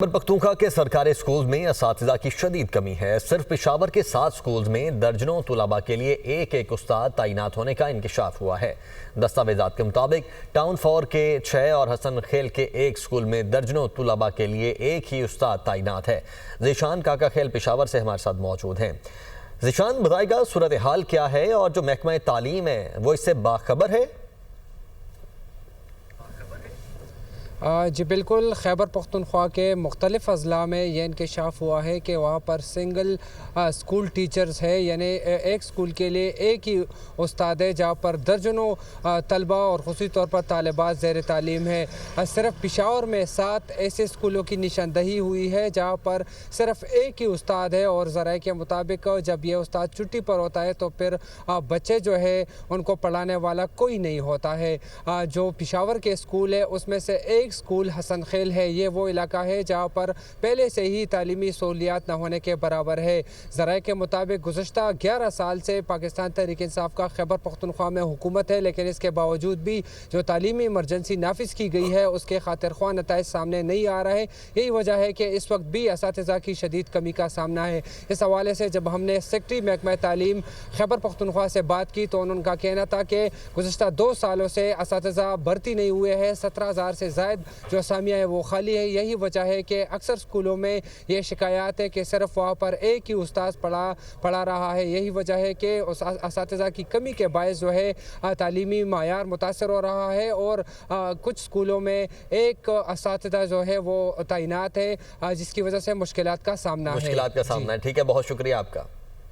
خیبر پختونخوا کے سرکاری سکولز میں اساتذہ کی شدید کمی ہے۔ صرف پشاور کے 7 سکولز میں درجنوں طلباء کے لیے ایک استاد تعینات ہونے کا انکشاف ہوا ہے۔ دستاویزات کے مطابق ٹاؤن 4 کے 6 اور حسن خیل کے 1 سکول میں درجنوں طلباء کے لیے ایک ہی استاد تعینات ہے۔ ذیشان کاکا خیل پشاور سے ہمارے ساتھ موجود ہیں۔ ذیشان، بتائے گا صورتحال کیا ہے اور جو محکمہ تعلیم ہے وہ اس سے باخبر ہے؟ جی بالکل، خیبر پختونخوا کے مختلف اضلاع میں یہ انکشاف ہوا ہے کہ وہاں پر سنگل اسکول ٹیچرز ہے، یعنی ایک اسکول کے لیے ایک ہی استاد ہے، جہاں پر درجنوں طلبہ اور خصوصی طور پر طالبات زیر تعلیم ہے۔ صرف پشاور میں 7 ایسے اسکولوں کی نشاندہی ہوئی ہے جہاں پر صرف ایک ہی استاد ہے، اور ذرائع کے مطابق جب یہ استاد چھٹی پر ہوتا ہے تو پھر بچے جو ہے ان کو پڑھانے والا کوئی نہیں ہوتا ہے۔ جو پشاور کے اسکول ہے اس میں سے ایک سکول حسن خیل ہے، یہ وہ علاقہ ہے جہاں پر پہلے سے ہی تعلیمی سہولیات نہ ہونے کے برابر ہے۔ ذرائع کے مطابق گزشتہ 11 سال سے پاکستان تحریک انصاف کا خیبر پختونخوا میں حکومت ہے، لیکن اس کے باوجود بھی جو تعلیمی ایمرجنسی نافذ کی گئی ہے اس کے خاطر خواہ نتائج سامنے نہیں آ رہے۔ یہی وجہ ہے کہ اس وقت بھی اساتذہ کی شدید کمی کا سامنا ہے۔ اس حوالے سے جب ہم نے سیکرٹری محکمہ تعلیم خیبر پختونخوا سے بات کی تو ان کا کہنا تھا کہ گزشتہ 2 سالوں سے اساتذہ بھرتی نہیں ہوئے ہیں، 17,000 سے زائد جو اسامیہ ہے وہ خالی ہے۔ یہی وجہ ہے کہ اکثر سکولوں میں یہ شکایات ہے کہ صرف وہاں پر ایک ہی استاد پڑھا رہا ہے۔ یہی وجہ ہے کہ اساتذہ کی کمی کے باعث جو ہے تعلیمی معیار متاثر ہو رہا ہے، اور کچھ سکولوں میں ایک اساتذہ جو ہے وہ تعینات ہے، جس کی وجہ سے مشکلات کا سامنا ہے۔ ٹھیک ہے، بہت شکریہ آپ کا۔